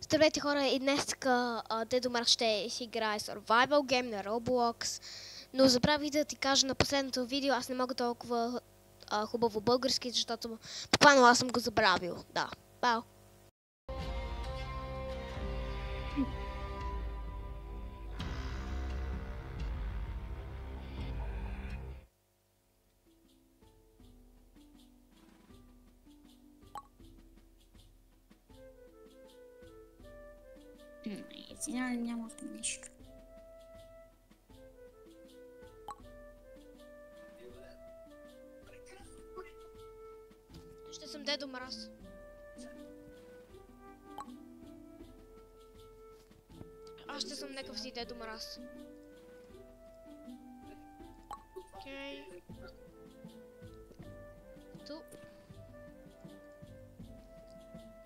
Здравейте хора, и днес Дедо Марс ще си играе Survival Game на Roblox, но забравих да ти кажа на последното видео, аз не мога толкова хубаво български, защото буквално аз съм го забравил. Да, бау. Няма нещо. Ще съм Дедо Мраз. Аз ще съм някакъв си Дедо Мраз. Окей. Тук.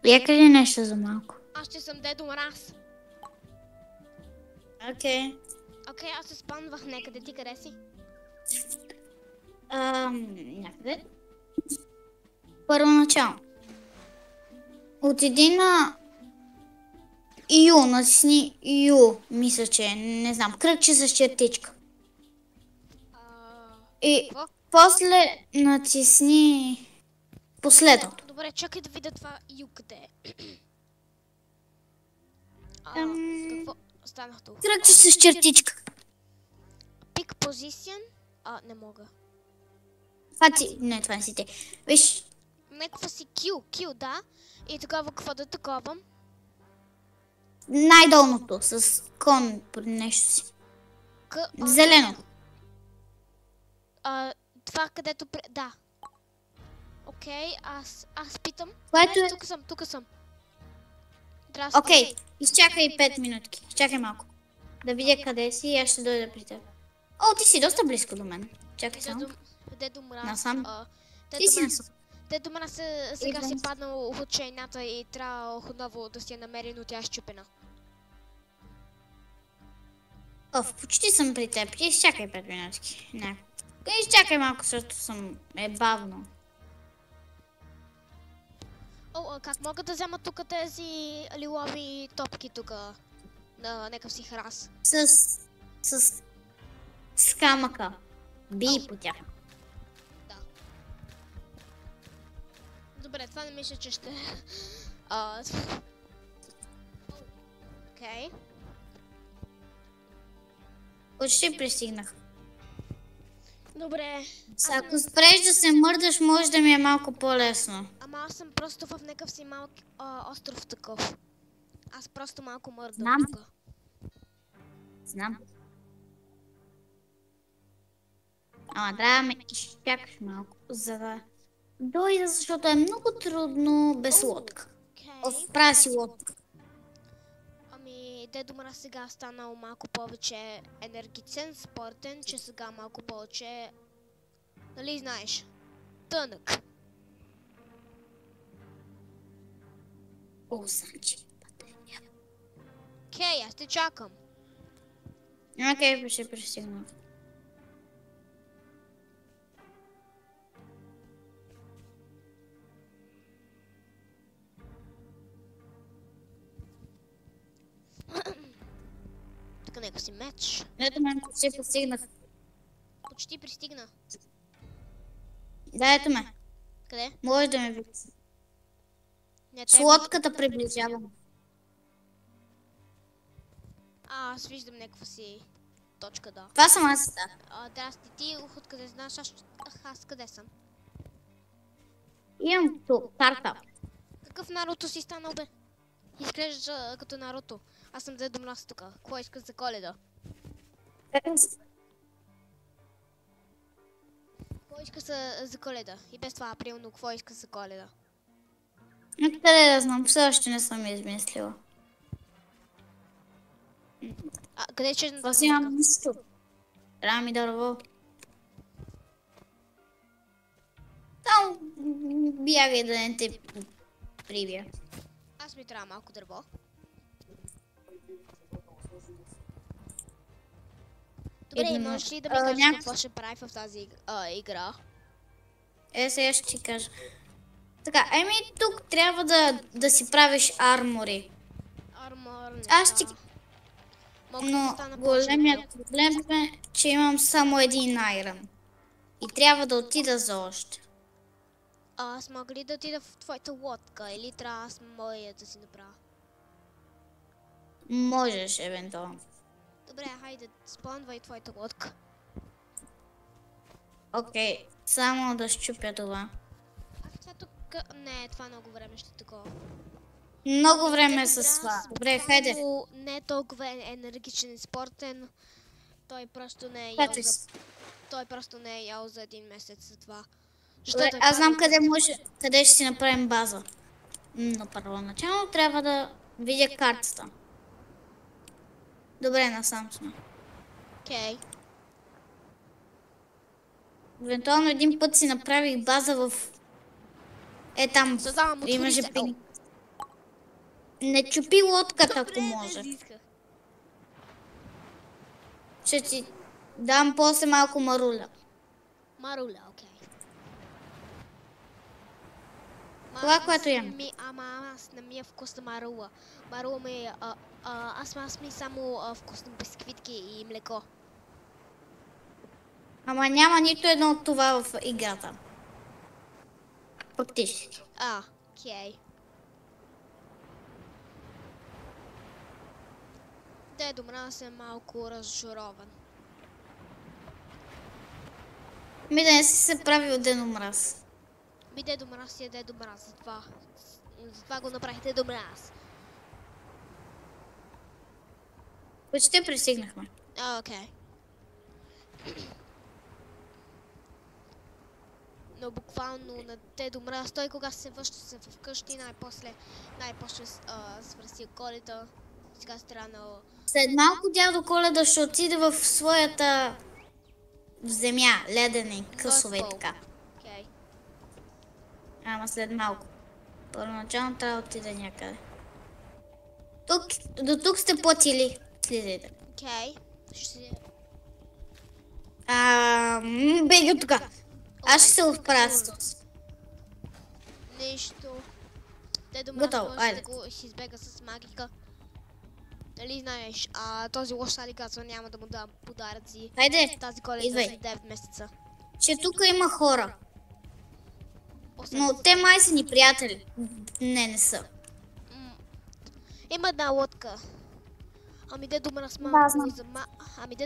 Я кажи нещо за малко. Аз ще съм Дедо Мраз. Окей. Окей, аз се спанвах някъде. Ти къде си? Някъде. Първоначално. Отиди на Ю, натисни Ю, мисля, че не знам, кръгче с чертичка. И какво? после натисни последното. Добре, чакай да видя това Ю къде е. Какво? Станах тук. Кръгче с чертичка. Pick position. Не мога. Това не си те. Виж, Някаква си Q, да. И тогава какво да таковам? най-долното, с кон под нещо си. Зелено. Това където... Да. Окей, аз питам. Което е... Тук съм. Здрасти. Окей, изчакай 5 минутки. Изчакай малко. Да видя къде си и аз ще дойда при теб. О, ти си доста близко до мен. Чакай само. Дедо Мраз. Насам. Ти си насам. Дедо Мраз сега си паднал от чайната и трябва отново да си я намери, но тя е счупена. Почти съм при теб. Ти изчакай 5 минутки. Не. Изчакай малко, защото е бавно. Как мога да взема тук тези лилови топки тук на някакъв си храс? С камъка. Бий по тях. Да. Добре, това не мисля, че ще... Окей. Почти пристигнах. Добре. Ако спреш да се мърдаш, може да ми е малко по-лесно. Ама аз съм просто в някакъв си малък остров такъв. Аз просто малко мърдам Знам. тук. Знам. Ама трябва да ме изчакаш малко, за да дойда, защото е много трудно без лодка. Правя си лодка. Ами, Дедо Мраз сега станал малко повече енергичен, спортен, че сега малко повече... Нали знаеш? Тънък. Значи. Окей, аз те чакам. Окей, ще пристигна. Тук някакъв си меч. Ето мен почти пристигнах. Почти пристигна. Да, ето ме. Къде? Може да ме видиш. С Те лодката приближавам. аз виждам някаква си точка, да. Това съм аз, да. Здрасти, ти откъде знаеш, аз къде съм? Имам тук карта. Какъв Наруто си станал, бе? Изглежда като Наруто. Аз съм Дедо Мраз тук. Какво искаш за Коледа? Какво искаш за Коледа? И без това априлно, какво искаш за Коледа? Откъде да знам, все още не съм измислила. Къде е черната Това си имам нищо. Трябва ми дърво. Там бягай да не те прибия. Аз ми трябва малко дърво. Добре, можеш ли да ми кажеш какво ще прави в тази игра? Сега ще ти кажа. Така, тук трябва да си правиш армори. армор, Аз ти... Мога да Но стана големият по-живо. проблем е, че имам само един айрон. И трябва да отида за още. Аз мога ли да отида в твоята лодка или трябва аз моя да си направя? Можеш, евентуално. Добре, хайде, спонвай твоята лодка. Окей, само да щупя това. А това тук... Не, това много време ще такова. Много време Ето с Брас това. Добре, хайде. буквално не е толкова енергичен и спортен. Той просто не е ял Качай за... се. Той просто не е ял за един месец за това. Добре, Защото е аз знам падал къде ще си направим база. Но първоначално трябва да видя картата. Добре, насам сме. Окей. Евентуално един път си направих база в... там. Създавам Имаше отвори се. пинг. Не чупи лодката, ако Добре, може. без исках. Ще ти дам после малко маруля. Маруля, окей. Това, което ям. Ама аз не ми е вкусна марула. Марула ми е... аз ми само вкусни бисквитки и млеко. Ама няма нито едно от това в играта. Фактически. Окей. Дедо Мраз е малко разочарован. Ми да не си се прави от Дедо Мраз. Дедо Мраз си е Дедо Мраз, затова го направих Дедо Мраз. Почти пристигнахме. Окей. Но буквално на Дедо Мраз, той кога се връща се вкъщи, най-после свърси Коледа. Сега странно. След малко дядо Коледа ще отиде в своята земя, ледени късове и така. Окей. Ама след малко. Първоначално трябва да отида някъде. До тук сте платили. Слизайте. Окей. Ще... Беги от тук. Аз ще се отправя с този. Нищо. Дедо Мраз Готово, може айде. да го си избега с магика. Дали знаеш, този лош алигатор няма да му дам подаръци. Хайде, Тази Коледа идвай. след 9 месеца. че тук има хора. Осем Но месеца. те май са ни приятели. Не са. Има една лодка. Ами дедо Мраз Да, малко знам. Ами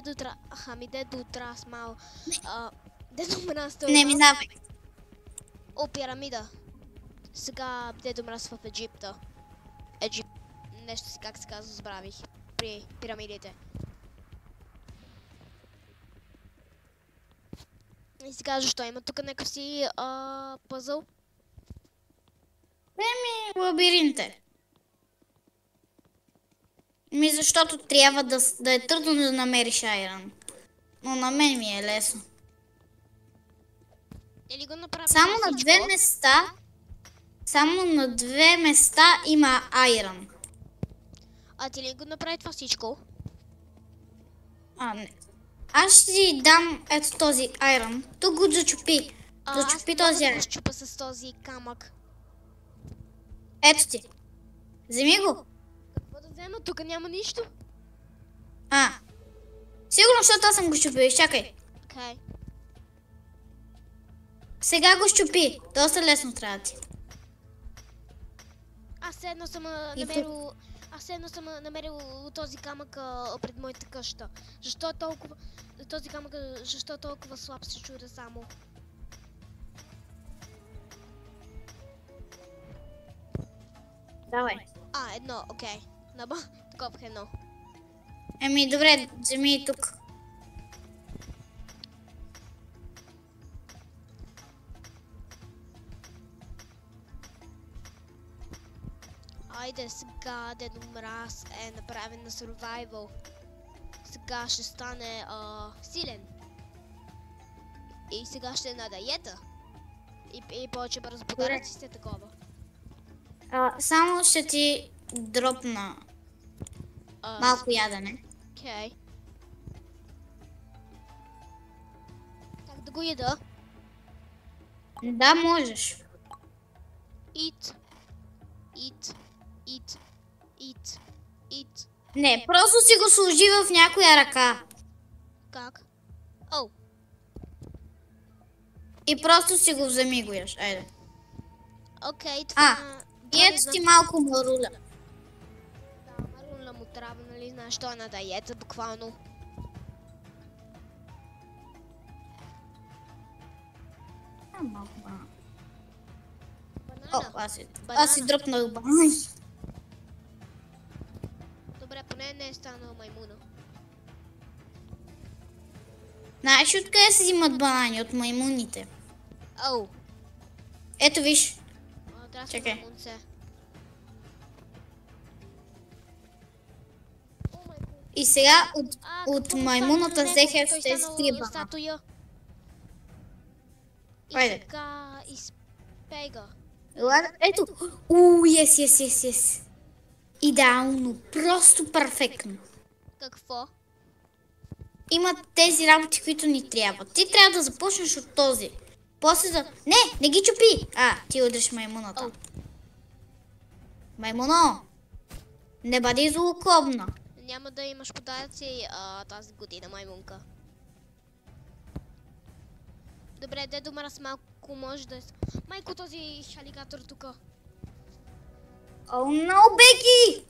дедо Мраз малко. Дедо Мраз той... Не минавай. Пирамида. Сега дедо Мраз в Египта. Нещо си как се казва, забравих. При пирамидите. И сега защо има тук някакъв си пъзъл? Лабиринте. Защото трябва да е трудно да намериш айрон. Но на мен ми е лесно. Или го направим Само това на всичко? две места има айрон. Ти ли го направи това всичко? Не. Аз ще ти дам ето този айрон. Тук го зачупи. Зачупи този аз айрон. го щупа с този камък. Ето ти. Вземи го. Какво да взема? Тук няма нищо. Сигурно, защото аз съм го щупил. Изчакай. Окей. Сега го щупи. Доста лесно трябва да ти. Аз все едно съм намерил този камък пред моята къща. Защо толкова слаб се чуде само? Давай. Едно, окей. Такова едно. Добре, вземи и тук. Айде сега Дедо Мраз е направен на survival. Сега ще стане силен. И сега ще е на диета. И повече бързо подаръци сте такова. Само ще ти дропна малко ядене. Окей. Как да го яда? Да, можеш. Eat. Eat. Eat. Eat. Eat. Не, просто си го сложи в някоя ръка. Как? О, И просто си го вземи и го яш. Айде. окей, това... И ето ти малко маруля. Да, маруля му трябва, нали знаеш, той е на диета, буквално. Малко банан. О, Банана. аз си дръпнах банан. Добре, поне не е станал маймуна. Знаеш откъде се взимат банани? От маймуните. Оу, Ето виж. трябва да Чакай. съм маймунце. И сега от Какво маймуната стана на взех него? Той тези станал три банана. статуя. И Айде. сега изпега. Ето. Yes. Идеално. Просто перфектно. Какво? Има тези работи, които ни трябват. Ти трябва да започнеш от този. После да... Не ги чупи! Ти удриш маймуната. Ау. Маймуно! Не бъди злокобна. Няма да имаш подаръци тази година, маймунка. Добре, Дедо Мраз малко може да... Майко, този алигатор тука. О, но, Беки!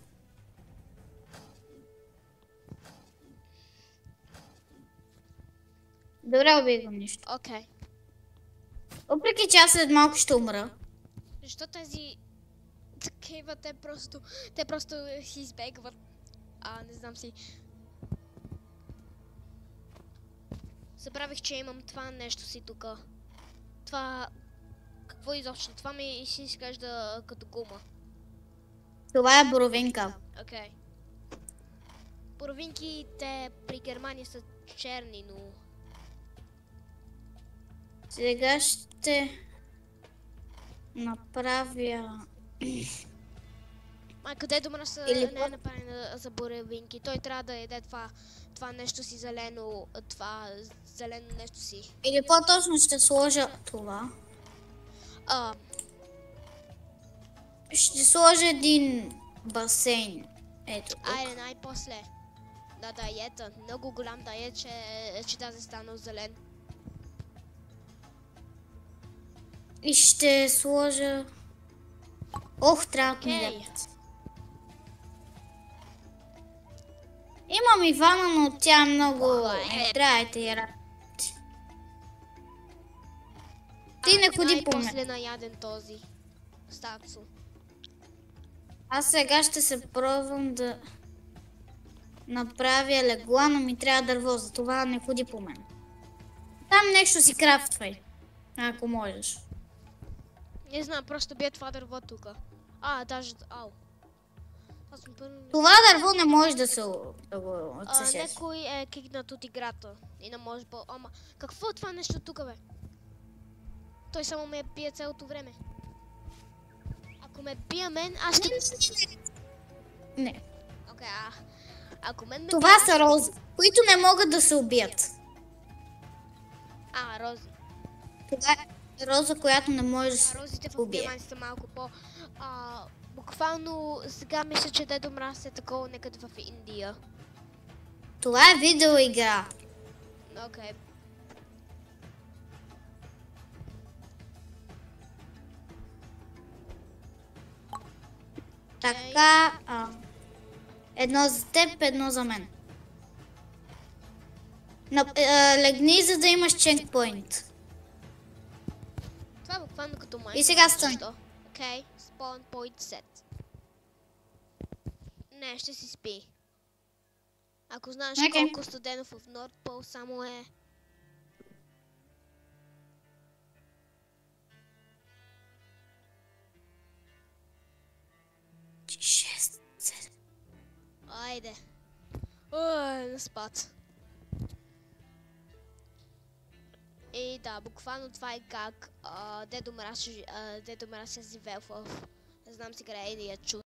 Добре, убий го нищо. Окей. Въпреки че аз след малко ще умра. Защо тези... Такива, те просто си избегват. Не знам си. Забравих, че имам това нещо си тука. Това... Какво изобщо? Това ми си изглежда като гума. Това е боровинка. Окей. Боровинките при Германия са черни, но... Сега ще направя... Майка, Дедо Мраз Или не е направен за боровинки. Той трябва да яде това нещо си зелено, това зелено нещо си. Или по-точно ще сложа това. Ще сложа един басейн. Ето тук. Айде, най-после. На диета. Много голям диет, че тази станал зелен. И ще сложа... Ох, трябва да ми Окей. дадат. Имам Ивана, но тя е много... Не трябвайте я работи. Ти не ходи по мен. Най-после наяден този. Стацо. Аз сега ще се пробвам да направя легла, но ми трябва дърво, затова не ходи по мен. Там нещо си крафтвай, ако можеш. Не знам, просто бие това дърво тука. Даже... Ау. Аз съм първо... Това дърво не може да го отсечеш. Някой е кикнат от играта. И не може по... Ама, какво е това нещо тука, бе? Той само ме бие цялото време. Ако ме бие мен, аз ще... Не. Окей, ако мен ме Това са рози, които не могат да се убият. рози. Това е роза, която не може да се Розите в убие. Германия са малко по... буквално сега мисля, че Дедо Мраз е такова некъде в Индия. Това е видеоигра. Окей. Така, едно за теб, едно за мен. Легни, за да имаш чекпоинт. Това е буквално като май. И сега стани. Окей, spawn point set. Не, ще си спи. Ако знаеш колко студено в Нордпол само е... Шест, седем. Айде. На спад. И да, буквално това е как Дедо Мраз е живел в... Не знам си къде е да я чу.